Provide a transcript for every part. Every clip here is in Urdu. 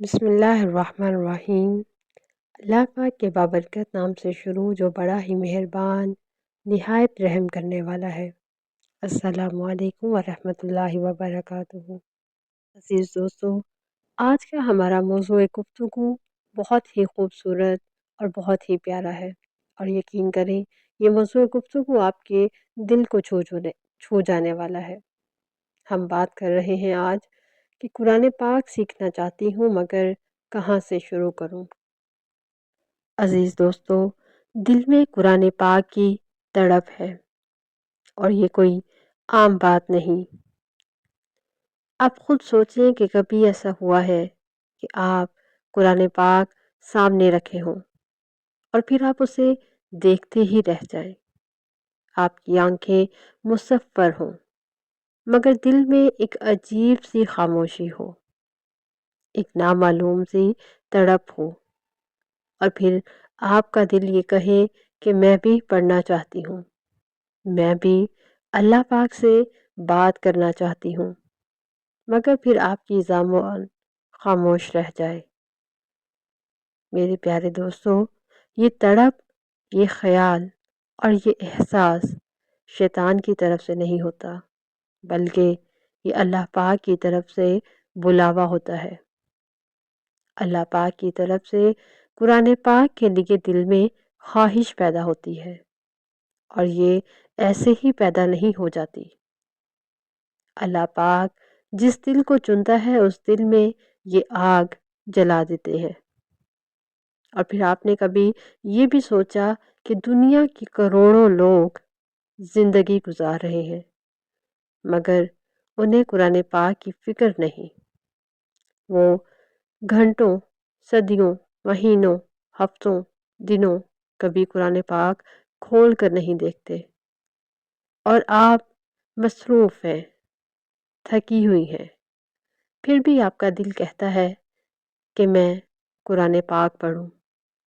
بسم اللہ الرحمن الرحیم۔ اللہ پاک کے بابرکت نام سے شروع جو بڑا ہی مہربان نہایت رحم کرنے والا ہے۔ السلام علیکم ورحمۃ اللہ وبرکاتہ۔ عزیز دوستو، آج کا ہمارا موضوع گفتگو بہت ہی خوبصورت اور بہت ہی پیارا ہے، اور یقین کریں یہ موضوع گفتگو آپ کے دل کو چھو جانے والا ہے۔ ہم بات کر رہے ہیں آج کہ قرآن پاک سیکھنا چاہتی ہوں مگر کہاں سے شروع کروں۔ عزیز دوستو، دل میں قرآن پاک کی تڑپ ہے، اور یہ کوئی عام بات نہیں۔ آپ خود سوچیں کہ کبھی ایسا ہوا ہے کہ آپ قرآن پاک سامنے رکھے ہوں اور پھر آپ اسے دیکھتے ہی رہ جائیں، آپ کی آنکھیں مصحف پر ہوں مگر دل میں ایک عجیب سی خاموشی ہو، ایک نامعلوم سی تڑپ ہو، اور پھر آپ کا دل یہ کہے کہ میں بھی پڑھنا چاہتی ہوں، میں بھی اللہ پاک سے بات کرنا چاہتی ہوں، مگر پھر آپ کی زبان خاموش رہ جائے۔ میرے پیارے دوستو، یہ تڑپ، یہ خیال اور یہ احساس شیطان کی طرف سے نہیں ہوتا، بلکہ یہ اللہ پاک کی طرف سے بلاوا ہوتا ہے۔ اللہ پاک کی طرف سے قرآن پاک کے لیے دل میں خواہش پیدا ہوتی ہے، اور یہ ایسے ہی پیدا نہیں ہو جاتی۔ اللہ پاک جس دل کو چنتا ہے اس دل میں یہ آگ جلا دیتے ہیں۔ اور پھر آپ نے کبھی یہ بھی سوچا کہ دنیا کی کروڑوں لوگ زندگی گزار رہے ہیں مگر انہیں قرآن پاک کی فکر نہیں؟ وہ گھنٹوں، صدیوں، مہینوں، ہفتوں، دنوں کبھی قرآن پاک کھول کر نہیں دیکھتے، اور آپ مصروف ہیں، تھکی ہوئی ہیں، پھر بھی آپ کا دل کہتا ہے کہ میں قرآن پاک پڑھوں،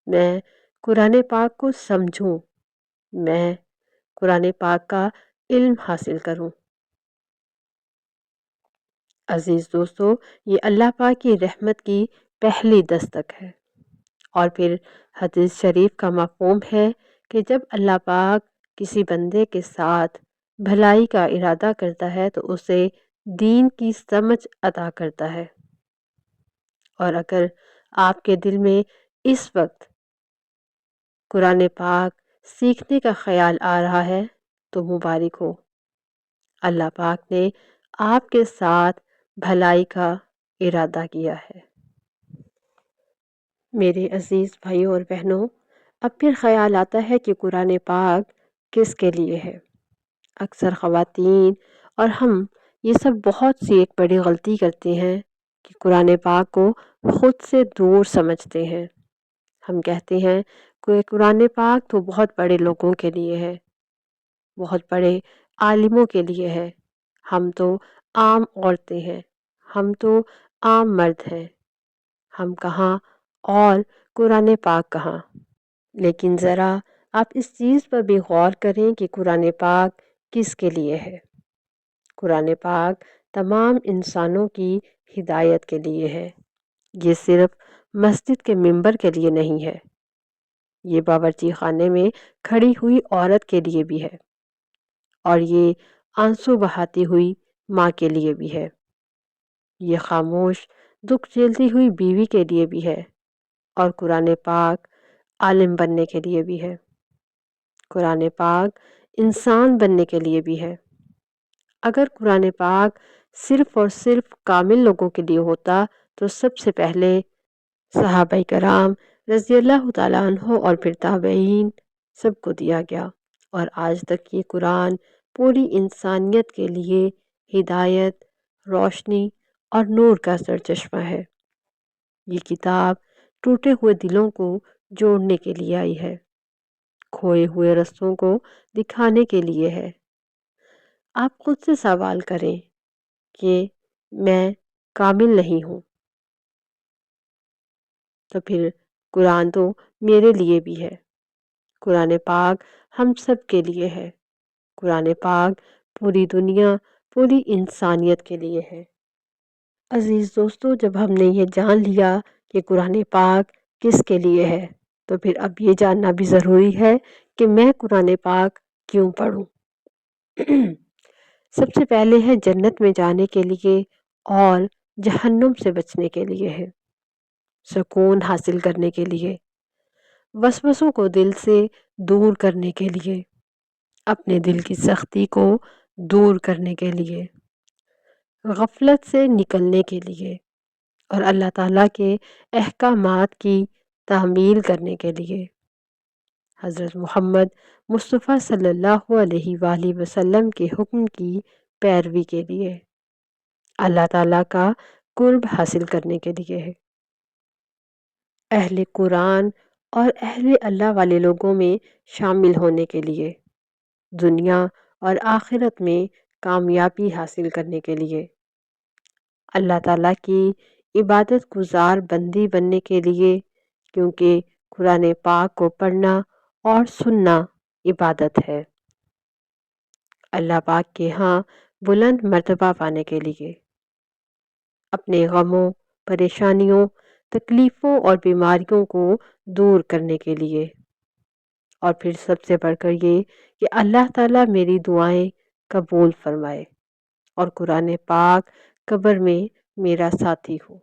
میں قرآن پاک کو سمجھوں، میں قرآن پاک کا علم حاصل کروں۔ عزیز دوستو، یہ اللہ پاک کی رحمت کی پہلی دستک ہے، اور پھر حدیث شریف کا مفہوم ہے کہ جب اللہ پاک کسی بندے کے ساتھ بھلائی کا ارادہ کرتا ہے تو اسے دین کی سمجھ عطا کرتا ہے۔ اور اگر آپ کے دل میں اس وقت قرآن پاک سیکھنے کا خیال آ رہا ہے تو مبارک ہو، اللہ پاک نے آپ کے ساتھ بھلائی کا ارادہ کیا ہے۔ میرے عزیز بھائیوں اور بہنوں، اب پھر خیال آتا ہے کہ قرآن پاک کس کے لیے ہے؟ اکثر خواتین اور ہم یہ سب بہت سی ایک بڑی غلطی کرتے ہیں کہ قرآن پاک کو خود سے دور سمجھتے ہیں۔ ہم کہتے ہیں کہ قرآن پاک تو بہت بڑے لوگوں کے لیے ہے، بہت بڑے عالموں کے لیے ہے، ہم تو عام عورتیں ہیں، ہم تو عام مرد ہیں، ہم کہاں اور قرآن پاک کہاں۔ لیکن ذرا آپ اس چیز پر بھی غور کریں کہ قرآن پاک کس کے لیے ہے۔ قرآن پاک تمام انسانوں کی ہدایت کے لیے ہے۔ یہ صرف مسجد کے ممبر کے لیے نہیں ہے، یہ باورچی خانے میں کھڑی ہوئی عورت کے لیے بھی ہے، اور یہ آنسو بہاتی ہوئی ماں کے لیے بھی ہے، یہ خاموش دکھ جھیلتی ہوئی بیوی کے لیے بھی ہے، اور قرآن پاک عالم بننے کے لیے بھی ہے، قرآن پاک انسان بننے کے لیے بھی ہے۔ اگر قرآن پاک صرف اور صرف کامل لوگوں کے لیے ہوتا تو سب سے پہلے صحابہ کرام رضی اللہ تعالیٰ عنہ اور پھر تابعین سب کو دیا گیا، اور آج تک یہ قرآن پوری انسانیت کے لیے ہدایت، روشنی اور نور کا سرچشمہ ہے۔ یہ کتاب ٹوٹے ہوئے دلوں کو جوڑنے کے لیے آئی ہے، کھوئے ہوئے رستوں کو دکھانے کے لیے ہے۔ آپ خود سے سوال کریں کہ میں کامل نہیں ہوں، تو پھر قرآن تو میرے لیے بھی ہے، قرآن پاک ہم سب کے لیے ہے، قرآن پاک پوری دنیا، پوری انسانیت کے لیے ہے۔ عزیز دوستو، جب ہم نے یہ جان لیا کہ قرآن پاک کس کے لیے ہے تو پھر اب یہ جاننا بھی ضروری ہے کہ میں قرآن پاک کیوں پڑھوں۔ سب سے پہلے ہے جنت میں جانے کے لیے اور جہنم سے بچنے کے لیے ہے، سکون حاصل کرنے کے لیے، وسوسوں کو دل سے دور کرنے کے لیے، اپنے دل کی سختی کو دور کرنے کے لیے، غفلت سے نکلنے کے لیے اور اللہ تعالیٰ کے احکامات کی تعمیل کرنے کے لیے، حضرت محمد مصطفیٰ صلی اللہ علیہ وآلہ وسلم کے حکم کی پیروی کے لیے، اللہ تعالیٰ کا قرب حاصل کرنے کے لیے ہے، اہل قرآن اور اہل اللہ والے لوگوں میں شامل ہونے کے لیے، دنیا اور آخرت میں کامیابی حاصل کرنے کے لیے، اللہ تعالیٰ کی عبادت گزار بندی بننے کے لیے، کیونکہ قرآن پاک کو پڑھنا اور سننا عبادت ہے، اللہ پاک کے ہاں بلند مرتبہ پانے کے لیے، اپنے غموں، پریشانیوں، تکلیفوں اور بیماریوں کو دور کرنے کے لیے، اور پھر سب سے بڑھ کر یہ کہ اللہ تعالیٰ میری دعائیں قبول فرمائے اور قرآن پاک قبر میں میرا ساتھی ہو،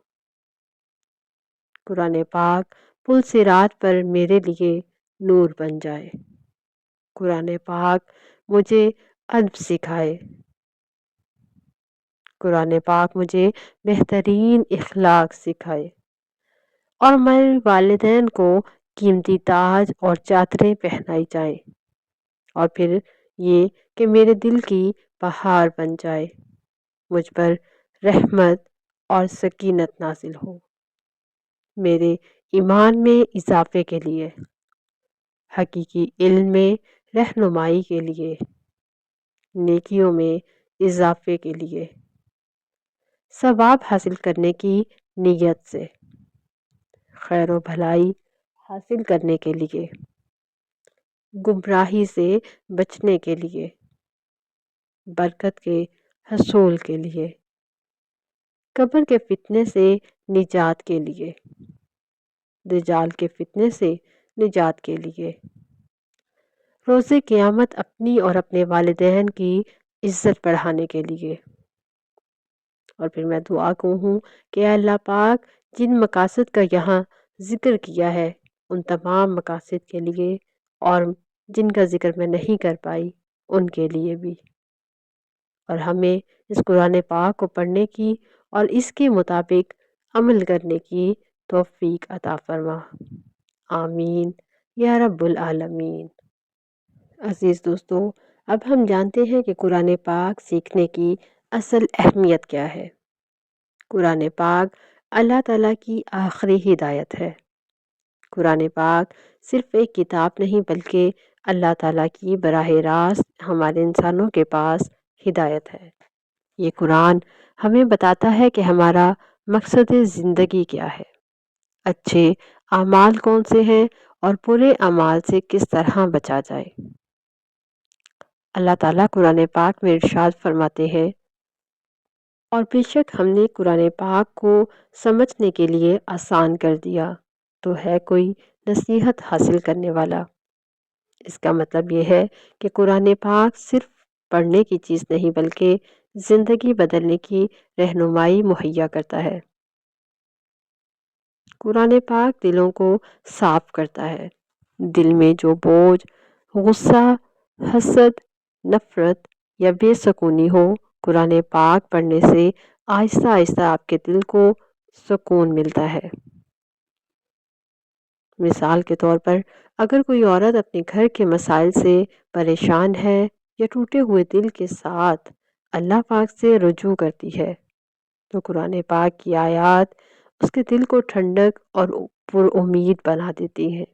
قرآن پاک پل صراط پر میرے لیے نور بن جائے، قرآن پاک مجھے ادب سکھائے، قرآن پاک مجھے بہترین اخلاق سکھائے، اور میرے والدین کو قیمتی تاج اور چادریں پہنائی جائیں، اور پھر یہ کہ میرے دل کی بہار بن جائے، مجھ پر رحمت اور سکینت نازل ہو، میرے ایمان میں اضافے کے لیے، حقیقی علم میں رہنمائی کے لیے، نیکیوں میں اضافے کے لیے، ثواب حاصل کرنے کی نیت سے، خیر و بھلائی حاصل کرنے کے لیے، گمراہی سے بچنے کے لیے، برکت کے حصول کے لیے، قبر کے فتنے سے نجات کے لیے، دجال کے فتنے سے نجات کے لیے، روز قیامت اپنی اور اپنے والدین کی عزت بڑھانے کے لیے، اور پھر میں دعا کو ہوں کہ اے اللہ پاک جن مقاصد کا یہاں ذکر کیا ہے ان تمام مقاصد کے لیے، اور جن کا ذکر میں نہیں کر پائی ان کے لیے بھی، اور ہمیں اس قرآن پاک کو پڑھنے کی اور اس کے مطابق عمل کرنے کی توفیق عطا فرما، آمین یا رب العالمین۔ عزیز دوستو، اب ہم جانتے ہیں کہ قرآن پاک سیکھنے کی اصل اہمیت کیا ہے۔ قرآن پاک اللہ تعالیٰ کی آخری ہدایت ہے۔ قرآن پاک صرف ایک کتاب نہیں بلکہ اللہ تعالیٰ کی براہ راست ہمارے انسانوں کے پاس ہدایت ہے۔ یہ قرآن ہمیں بتاتا ہے کہ ہمارا مقصد زندگی کیا ہے، اچھے اعمال کون سے ہیں اور برے اعمال سے کس طرح بچا جائے۔ اللہ تعالیٰ قرآن پاک میں ارشاد فرماتے ہیں، اور بے شک ہم نے قرآن پاک کو سمجھنے کے لیے آسان کر دیا تو ہے کوئی نصیحت حاصل کرنے والا۔ اس کا مطلب یہ ہے کہ قرآن پاک صرف پڑھنے کی چیز نہیں بلکہ زندگی بدلنے کی رہنمائی مہیا کرتا ہے۔ قرآن پاک دلوں کو صاف کرتا ہے، دل میں جو بوجھ، غصہ، حسد، نفرت یا بے سکونی ہو، قرآن پاک پڑھنے سے آہستہ آہستہ آپ کے دل کو سکون ملتا ہے۔ مثال کے طور پر اگر کوئی عورت اپنے گھر کے مسائل سے پریشان ہے یا ٹوٹے ہوئے دل کے ساتھ اللہ پاک سے رجوع کرتی ہے تو قرآن پاک کی آیات اس کے دل کو ٹھنڈک اور پر امید بنا دیتی ہیں۔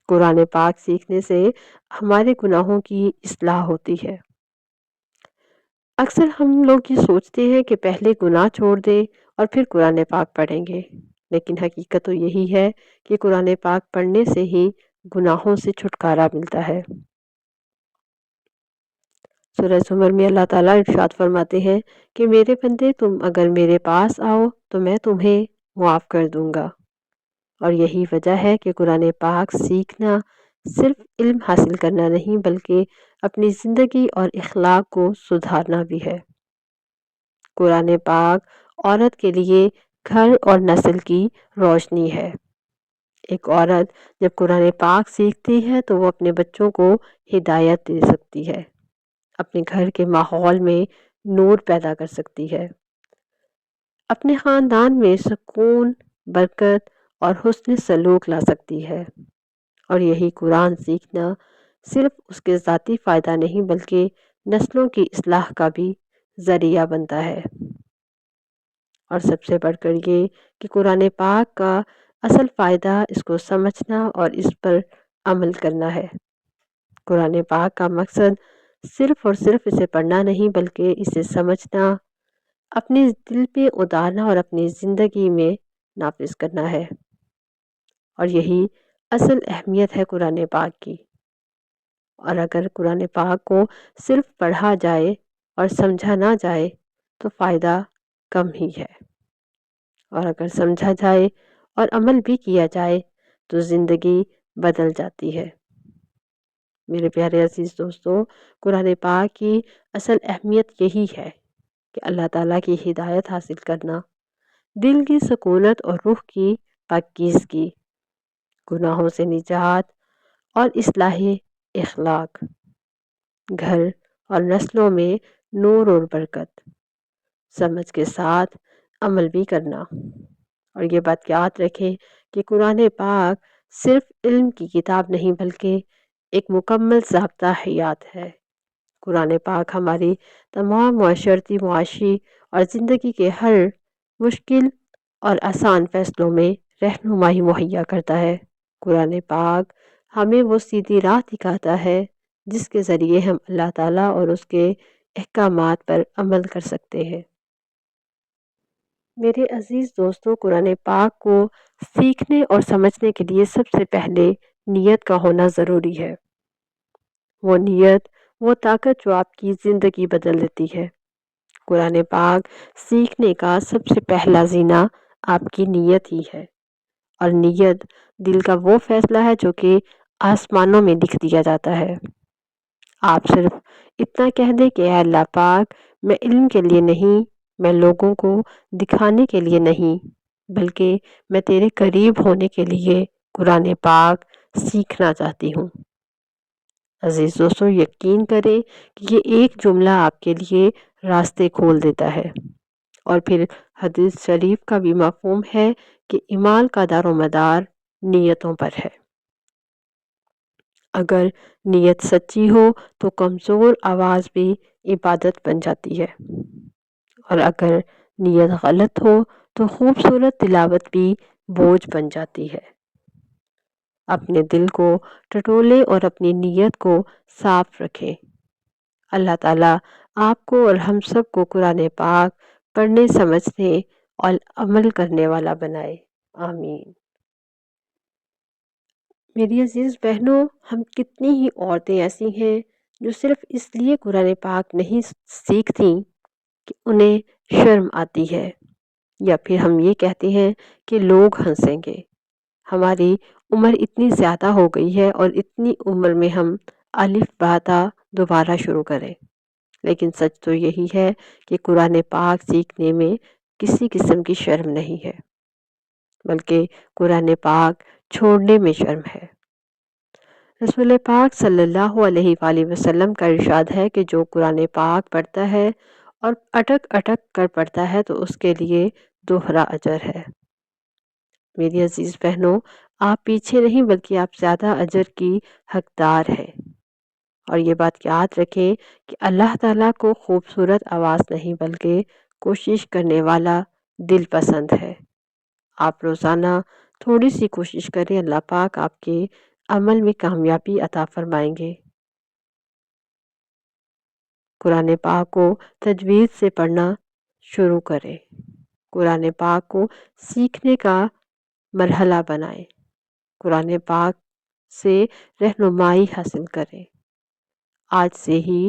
قرآن پاک سیکھنے سے ہمارے گناہوں کی اصلاح ہوتی ہے۔ اکثر ہم لوگ یہ سوچتے ہیں کہ پہلے گناہ چھوڑ دیں اور پھر قرآن پاک پڑھیں گے، لیکن حقیقت تو یہی ہے کہ قرآن پاک پڑھنے سے ہی گناہوں سے چھٹکارا ملتا ہے۔ سورہ زمر میں اللہ تعالیٰ ارشاد فرماتے ہیں کہ میرے بندے تم اگر میرے پاس آؤ تو میں تمہیں معاف کر دوں گا۔ اور یہی وجہ ہے کہ قرآن پاک سیکھنا صرف علم حاصل کرنا نہیں بلکہ اپنی زندگی اور اخلاق کو سدھارنا بھی ہے۔ قرآن پاک عورت کے لیے گھر اور نسل کی روشنی ہے۔ ایک عورت جب قرآن پاک سیکھتی ہے تو وہ اپنے بچوں کو ہدایت دے سکتی ہے، اپنے گھر کے ماحول میں نور پیدا کر سکتی ہے، اپنے خاندان میں سکون، برکت اور حسن سلوک لا سکتی ہے۔ اور یہی قرآن سیکھنا صرف اس کے ذاتی فائدہ نہیں بلکہ نسلوں کی اصلاح کا بھی ذریعہ بنتا ہے۔ اور سب سے بڑھ کر یہ کہ قرآن پاک کا اصل فائدہ اس کو سمجھنا اور اس پر عمل کرنا ہے۔ قرآن پاک کا مقصد صرف اور صرف اسے پڑھنا نہیں بلکہ اسے سمجھنا، اپنے دل پہ اتارنا اور اپنی زندگی میں نافذ کرنا ہے۔ اور یہی اصل اہمیت ہے قرآن پاک کی۔ اور اگر قرآن پاک کو صرف پڑھا جائے اور سمجھا نہ جائے تو فائدہ کم ہی ہے، اور اگر سمجھا جائے اور عمل بھی کیا جائے تو زندگی بدل جاتی ہے۔ میرے پیارے عزیز دوستو، قرآن پاک کی اصل اہمیت یہی ہے کہ اللہ تعالیٰ کی ہدایت حاصل کرنا، دل کی سکونت اور روح کی پاکیزگی، گناہوں سے نجات اور اصلاح اخلاق، گھر اور نسلوں میں نور اور برکت، سمجھ کے ساتھ عمل بھی کرنا۔ اور یہ بات یاد رکھیں کہ قرآن پاک صرف علم کی کتاب نہیں بلکہ ایک مکمل ضابطہ حیات ہے۔ قرآن پاک ہماری تمام معاشرتی، معاشی اور زندگی کے ہر مشکل اور آسان فیصلوں میں رہنمائی مہیا کرتا ہے۔ قرآن پاک ہمیں وہ سیدھی راہ دکھاتا ہے جس کے ذریعے ہم اللہ تعالیٰ اور اس کے احکامات پر عمل کر سکتے ہیں۔ میرے عزیز دوستو، قرآن پاک کو سیکھنے اور سمجھنے کے لیے سب سے پہلے نیت کا ہونا ضروری ہے۔ وہ نیت، وہ طاقت جو آپ کی زندگی بدل دیتی ہے۔ قرآن پاک سیکھنے کا سب سے پہلا زینہ آپ کی نیت ہی ہے، اور نیت دل کا وہ فیصلہ ہے جو کہ آسمانوں میں لکھ دیا جاتا ہے۔ آپ صرف اتنا کہہ دیں کہ اے اللہ پاک، میں علم کے لیے نہیں، میں لوگوں کو دکھانے کے لیے نہیں، بلکہ میں تیرے قریب ہونے کے لیے قرآن پاک سیکھنا چاہتی ہوں۔ عزیز دوستو، یقین کریں کہ یہ ایک جملہ آپ کے لیے راستے کھول دیتا ہے۔ اور پھر حدیث شریف کا بھی مفہوم ہے کہ ایمان کا دار و مدار نیتوں پر ہے۔ اگر نیت سچی ہو تو کمزور آواز بھی عبادت بن جاتی ہے، اور اگر نیت غلط ہو تو خوبصورت تلاوت بھی بوجھ بن جاتی ہے۔ اپنے دل کو ٹٹولے اور اپنی نیت کو صاف رکھیں۔ اللہ تعالیٰ آپ کو اور ہم سب کو قرآن پاک پڑھنے، سمجھنے اور عمل کرنے والا بنائے، آمین۔ میری عزیز بہنوں، ہم کتنی ہی عورتیں ایسی ہیں جو صرف اس لیے قرآن پاک نہیں سیکھتیں کہ انہیں شرم آتی ہے، یا پھر ہم یہ کہتے ہیں کہ لوگ ہنسیں گے۔ ہماری عمر اتنی زیادہ ہو گئی ہے اور اتنی عمر میں ہم الف با تا دوبارہ شروع کریں، لیکن سچ تو یہی ہے کہ قرآن پاک سیکھنے میں کسی قسم کی شرم نہیں ہے، بلکہ قرآن پاک چھوڑنے میں شرم ہے۔ رسول پاک صلی اللہ علیہ وآلہ وسلم کا ارشاد ہے کہ جو قرآن پاک پڑھتا ہے اور اٹک اٹک کر پڑھتا ہے تو اس کے لیے دوہرا اجر ہے۔ میری عزیز بہنوں، آپ پیچھے نہیں بلکہ آپ زیادہ اجر کی حقدار ہیں۔ اور یہ بات یاد رکھیں کہ اللہ تعالیٰ کو خوبصورت آواز نہیں بلکہ کوشش کرنے والا دل پسند ہے۔ آپ روزانہ تھوڑی سی کوشش کریں، اللہ پاک آپ کے عمل میں کامیابی عطا فرمائیں گے۔ قرآن پاک کو تجوید سے پڑھنا شروع کریں، قرآن پاک کو سیکھنے کا مرحلہ بنائیں، قرآن پاک سے رہنمائی حاصل کریں۔ آج سے ہی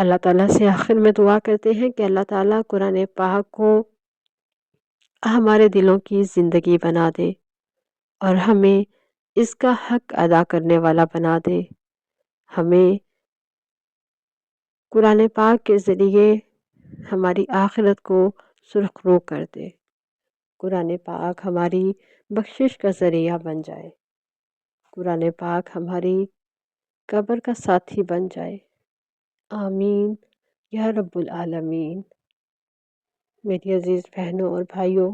اللہ تعالیٰ سے آخر میں دعا کرتے ہیں کہ اللہ تعالیٰ قرآن پاک کو ہمارے دلوں کی زندگی بنا دے اور ہمیں اس کا حق ادا کرنے والا بنا دے. ہمیں قرآن پاک کے ذریعے ہماری آخرت کو سرخرو کر دے. قرآن پاک ہماری بخشش کا ذریعہ بن جائے. قرآن پاک ہماری قبر کا ساتھی بن جائے. آمین یا رب العالمین. میری عزیز بہنوں اور بھائیوں،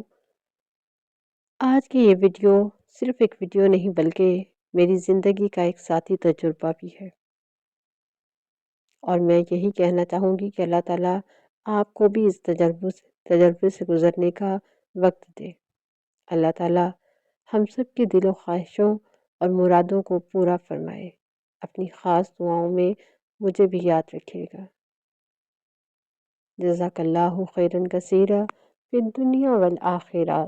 آج کی یہ ویڈیو صرف ایک ویڈیو نہیں بلکہ میری زندگی کا ایک ساتھی تجربہ بھی ہے، اور میں یہی کہنا چاہوں گی کہ اللہ تعالیٰ آپ کو بھی اس تجربے سے گزرنے کا وقت دے. اللہ تعالیٰ ہم سب کے دل و خواہشوں اور مرادوں کو پورا فرمائے. اپنی خاص دعاؤں میں مجھے بھی یاد رکھیے گا. جزاک اللہ خیرا کثیرا فی الدنیا والآخرہ.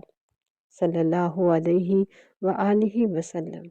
صلی اللہ علیہ وآلہ وسلم.